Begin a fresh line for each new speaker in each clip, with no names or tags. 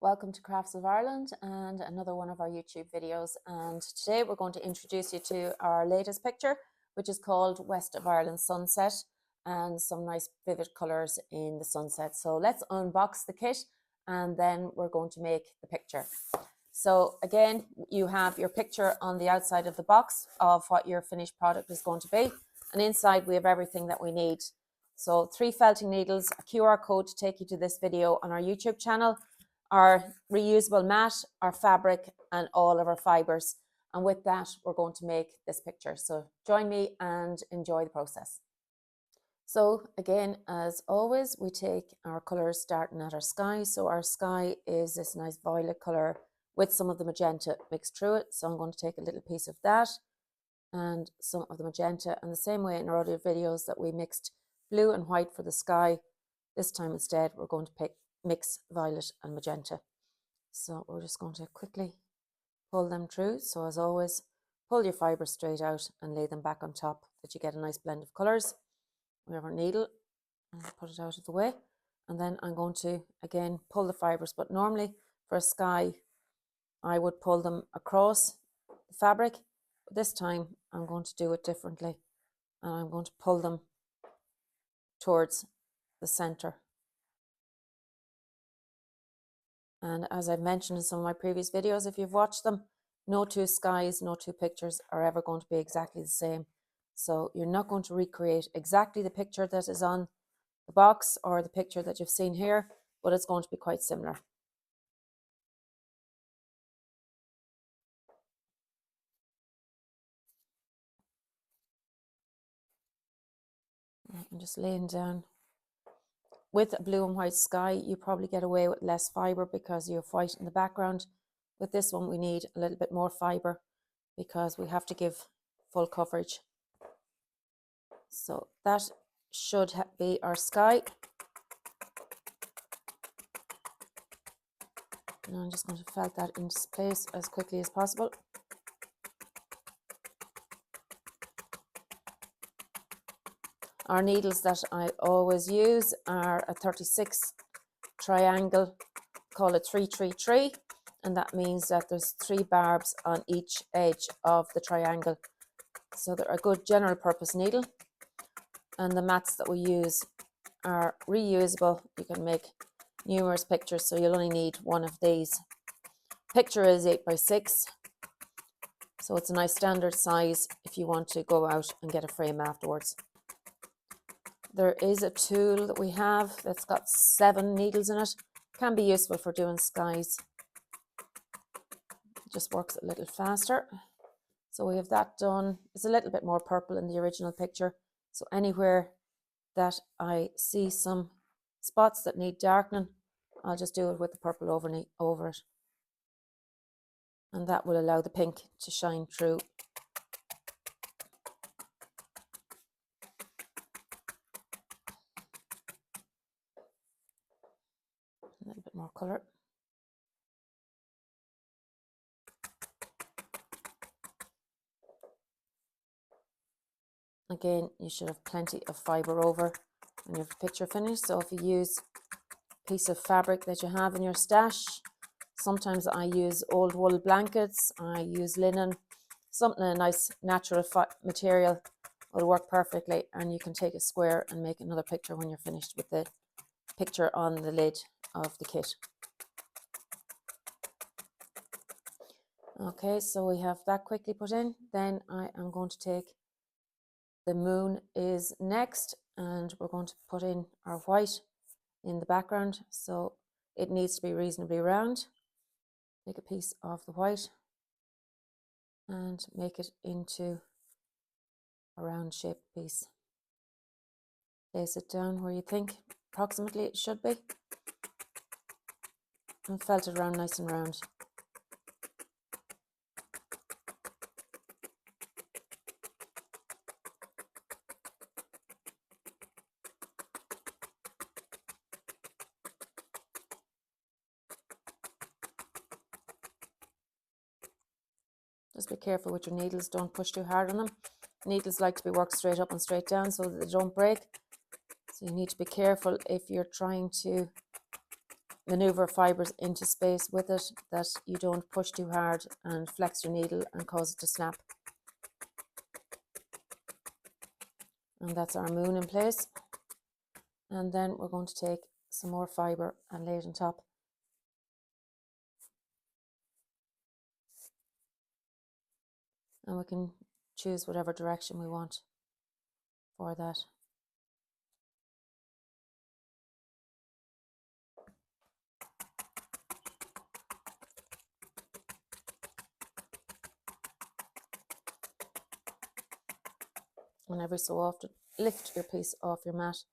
welcome to Crafts of Ireland and another one of our YouTube videos. And today we're going to introduce you to our latest picture, which is called West of Ireland Sunset, and some nice vivid colours in the sunset. So let's unbox the kit and then we're going to make the picture. So again, you have your picture on the outside of the box of what your finished product is going to be. And inside we have everything that we need. So 3 felting needles, a QR code to take you to this video on our YouTube channel, our reusable mat, our fabric, and all of our fibres. And with that, we're going to make this picture. So join me and enjoy the process. So again, as always, we take our colours starting at our sky. So our sky is this nice violet colour with some of the magenta mixed through it. So I'm going to take a little piece of that and some of the magenta. And the same way in our other videos that we mixed blue and white for the sky, this time instead we're going to mix violet and magenta. So we're just going to quickly pull them through. So as always, pull your fibres straight out and lay them back on top, that you get a nice blend of colours. We have our needle and put it out of the way, and then I'm going to again pull the fibres, but normally for a sky I would pull them across the fabric, but this time I'm going to do it differently and I'm going to pull them towards the center. And as I've mentioned in some of my previous videos, if you've watched them, no two skies, no two pictures are ever going to be exactly the same. So you're not going to recreate exactly the picture that is on the box or the picture that you've seen here, but it's going to be quite similar. I'm just laying down. With a blue and white sky, you probably get away with less fibre because you have white in the background. With this one, we need a little bit more fibre because we have to give full coverage. So that should be our sky. And I'm just going to felt that into place as quickly as possible. Our needles that I always use are a 36 triangle, call it 333, and that means that there's 3 barbs on each edge of the triangle. So they're a good general purpose needle. And the mats that we use are reusable. You can make numerous pictures, so you'll only need one of these. Picture is 8 by 6, so it's a nice standard size if you want to go out and get a frame afterwards. There is a tool that we have that's got 7 needles in it. Can be useful for doing skies. It just works a little faster. So we have that done. It's a little bit more purple in the original picture. So anywhere that I see some spots that need darkening, I'll just do it with the purple over it. And that will allow the pink to shine through. A little bit more colour. Again, you should have plenty of fibre over when you have the picture finished. So if you use a piece of fabric that you have in your stash, sometimes I use old wool blankets, I use linen, something a nice natural material will work perfectly, and you can take a square and make another picture when you're finished with the picture on the lid of the kit. Okay, so we have that quickly put in. Then I am going to take the moon is next, and we're going to put in our white in the background. So it needs to be reasonably round. Take a piece of the white and make it into a round shaped piece. Place it down where you think approximately it should be, and felt it around nice and round. Just be careful with your needles, don't push too hard on them. Needles like to be worked straight up and straight down so that they don't break. So you need to be careful if you're trying to maneuver fibers into space with it, that you don't push too hard and flex your needle and cause it to snap. And that's our moon in place. And then we're going to take some more fiber and lay it on top. And we can choose whatever direction we want for that. And every so often, lift your piece off your mat.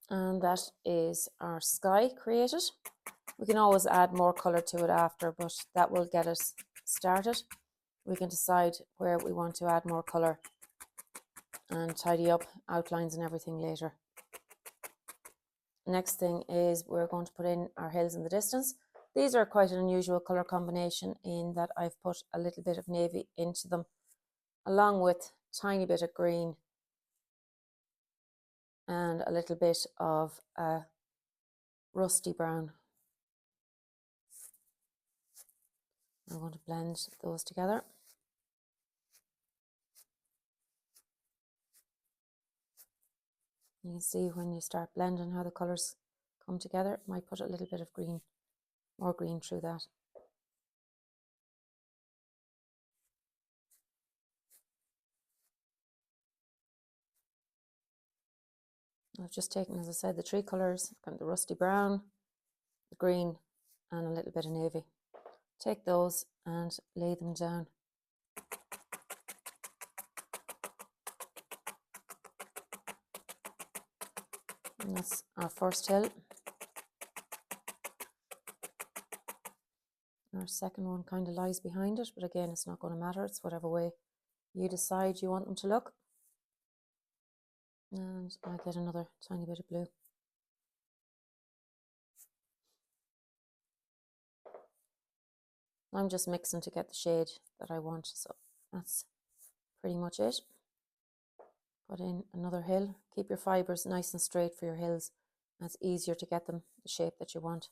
And that is our sky created. We can always add more colour to it after, but that will get us started. We can decide where we want to add more colour and tidy up outlines and everything later. Next thing is we're going to put in our hills in the distance. These are quite an unusual colour combination in that I've put a little bit of navy into them, along with a tiny bit of green and a little bit of rusty brown. I'm going to blend those together. You can see when you start blending how the colours come together. It might put a little bit of green, more green through that. I've just taken, as I said, the three colours, kind of the rusty brown, the green, and a little bit of navy. Take those and lay them down. And that's our first hill. Our second one kind of lies behind it, but again, it's not going to matter. It's whatever way you decide you want them to look. And I get another tiny bit of blue. I'm just mixing to get the shade that I want, so that's pretty much it. Put in another hill. Keep your fibres nice and straight for your hills. It's easier to get them the shape that you want.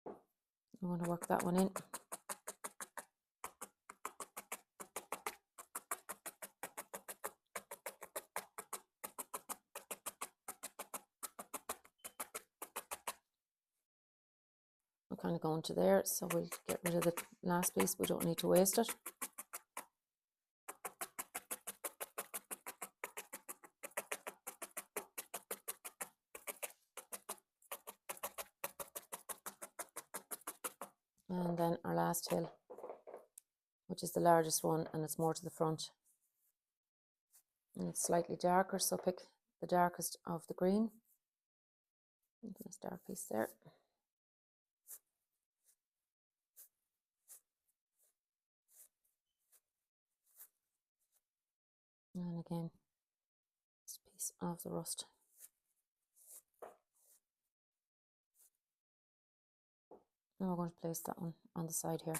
I want to work that one in. I'm kind of going to there, so we'll get rid of the last piece. We don't need to waste it. And then our last hill, which is the largest one, and it's more to the front. And it's slightly darker, so pick the darkest of the green. Nice dark piece there. And again, this piece of the rust. And we're going to place that one on the side here.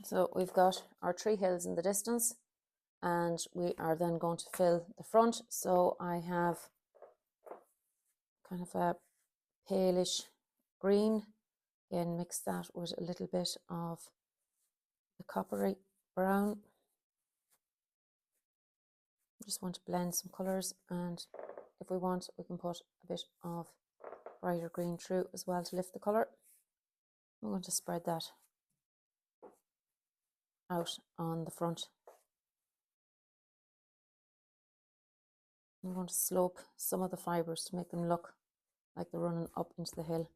So we've got our three hills in the distance, and we are then going to fill the front. So I have kind of a palish green. Again, mix that with a little bit of the coppery brown. Just want to blend some colours, and if we want, we can put a bit of brighter green through as well to lift the colour. I'm going to spread that out on the front. I'm going to slope some of the fibres to make them look like they're running up into the hill.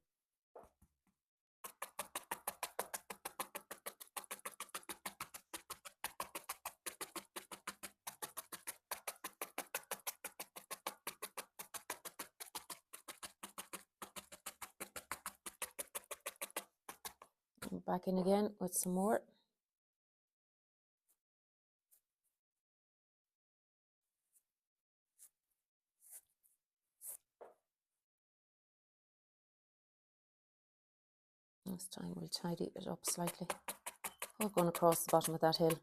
And back in again with some more. This time we'll tidy it up slightly. We're going across the bottom of that hill.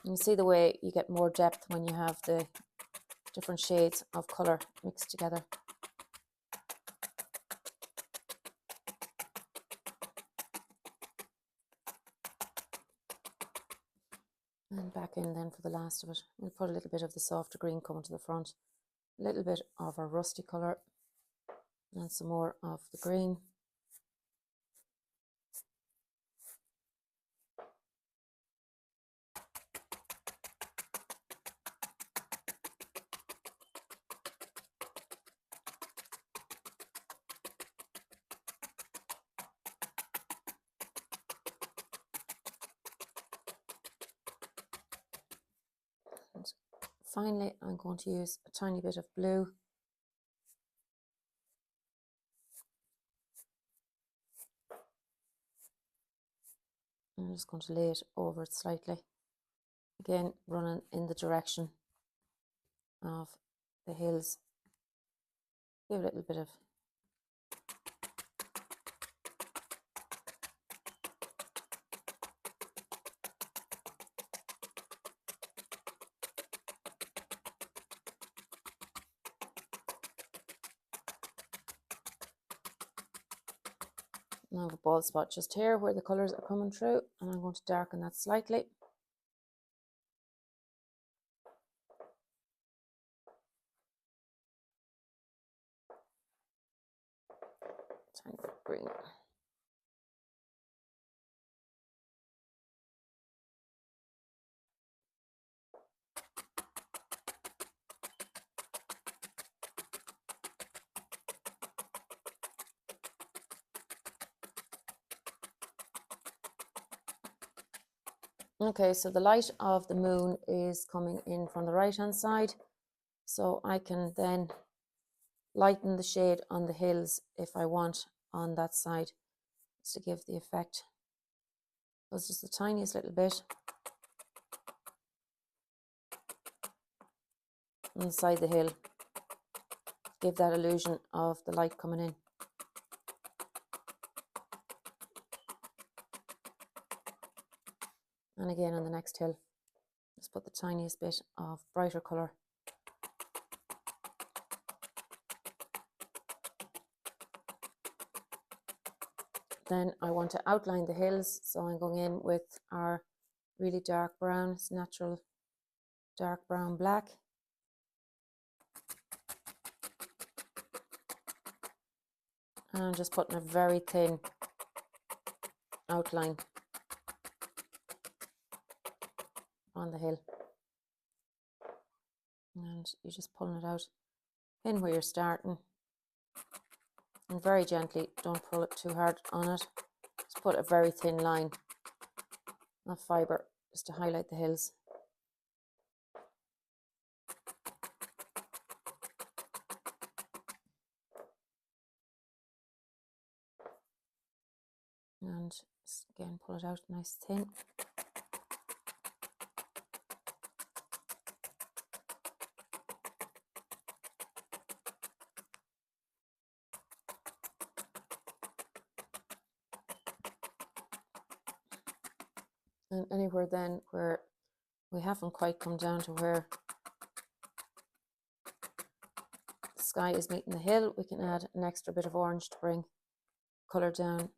You see the way you get more depth when you have the different shades of colour mixed together. And back in then for the last of it. We'll put a little bit of the softer green coming to the front, a little bit of our rusty colour, and some more of the green. And finally, I'm going to use a tiny bit of blue. I'm just going to lay it over it slightly. Again, running in the direction of the hills. Give it a little bit of now a bald spot just here where the colours are coming through, and I'm going to darken that slightly. Tiny bit of green. Okay, so the light of the moon is coming in from the right hand side, so I can then lighten the shade on the hills if I want on that side, just to give the effect. So it's just the tiniest little bit inside the hill, give that illusion of the light coming in. And again on the next hill, just put the tiniest bit of brighter colour. Then I want to outline the hills, so I'm going in with our really dark brown, it's natural dark brown black. And I'm just putting a very thin outline on the hill. And you're just pulling it out in where you're starting. And very gently, don't pull it too hard on it. Just put a very thin line of fibre just to highlight the hills. And again, pull it out nice thin. And anywhere then where we haven't quite come down to where the sky is meeting the hill, we can add an extra bit of orange to bring colour down.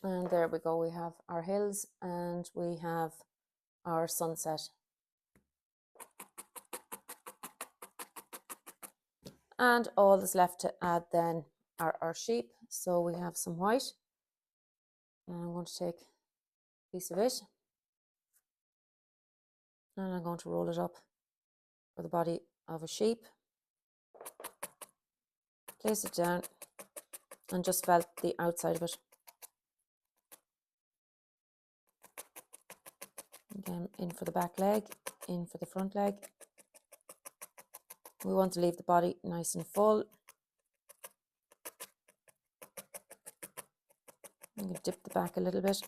And there we go, we have our hills and we have our sunset. And all that's left to add then are our sheep. So we have some white, and I'm going to take a piece of it and I'm going to roll it up for the body of a sheep. Place it down and just felt the outside of it. Again, in for the back leg, in for the front leg. We want to leave the body nice and full. I'm going to dip the back a little bit.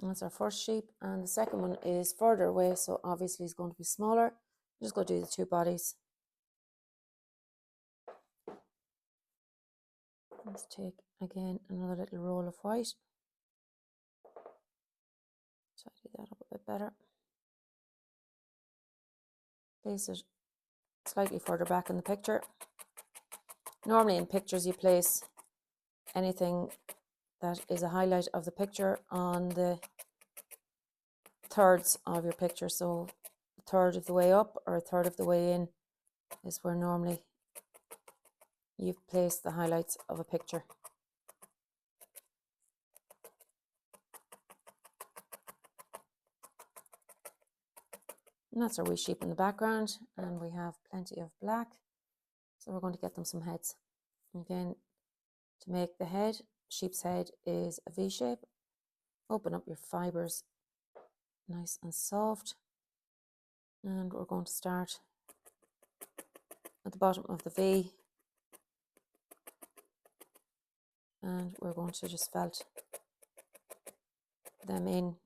And that's our first sheep, and the second one is further away, so obviously it's going to be smaller. I'm just going to do the two bodies. Let's take again another little roll of white. Tidy that up a bit better. Place it slightly further back in the picture. Normally in pictures you place anything that is a highlight of the picture on the thirds of your picture. So a third of the way up or a third of the way in is where normally you've placed the highlights of a picture. And that's our wee sheep in the background, and we have plenty of black, so we're going to get them some heads. Again, to make the head, sheep's head is a V shape. Open up your fibres nice and soft, and we're going to start at the bottom of the V, and we're going to just felt them in,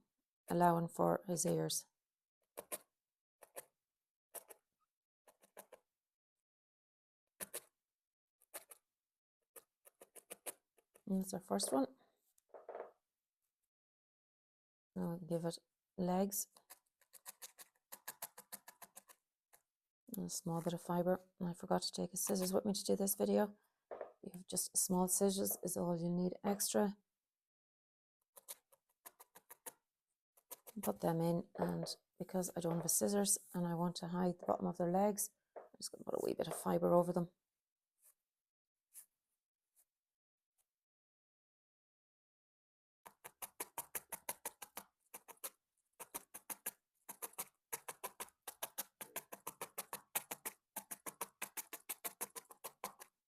allowing for his ears. And that's our first one. Now we'll give it legs. And a small bit of fibre. I forgot to take a scissors with me to do this video. You have just small scissors is all you need extra. Put them in, and because I don't have a scissors and I want to hide the bottom of their legs, I'm just going to put a wee bit of fibre over them.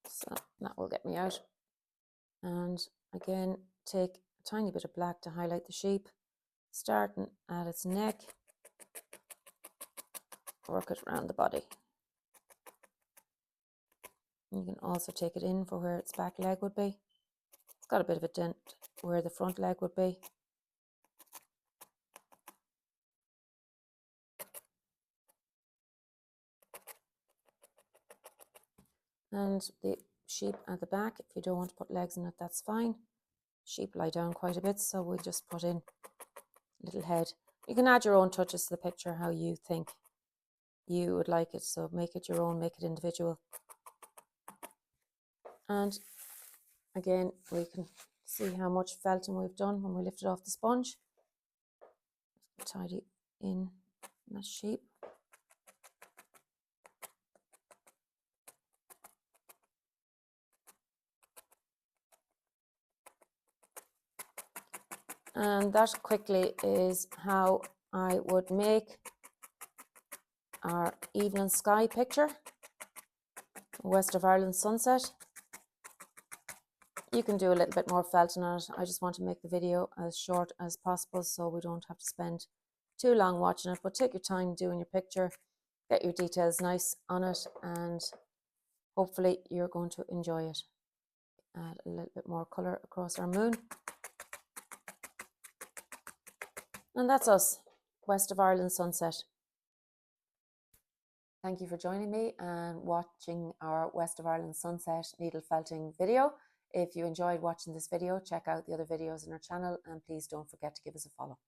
So that will get me out. And again, take a tiny bit of black to highlight the sheep, starting at its neck, work it around the body. You can also take it in for where its back leg would be. It's got a bit of a dent where the front leg would be. And the sheep at the back, if you don't want to put legs in it, that's fine. Sheep lie down quite a bit, so we'll just put in a little head. You can add your own touches to the picture how you think you would like it, so make it your own, make it individual. And again, we can see how much felting we've done when we lift it off the sponge. Tidy in that sheep. And that quickly is how I would make our evening sky picture, West of Ireland sunset. You can do a little bit more felting on it. I just want to make the video as short as possible so we don't have to spend too long watching it, but take your time doing your picture, get your details nice on it, and hopefully you're going to enjoy it. Add a little bit more colour across our moon. And that's us, West of Ireland sunset. Thank you for joining me and watching our West of Ireland sunset needle felting video. If you enjoyed watching this video, check out the other videos in our channel and please don't forget to give us a follow.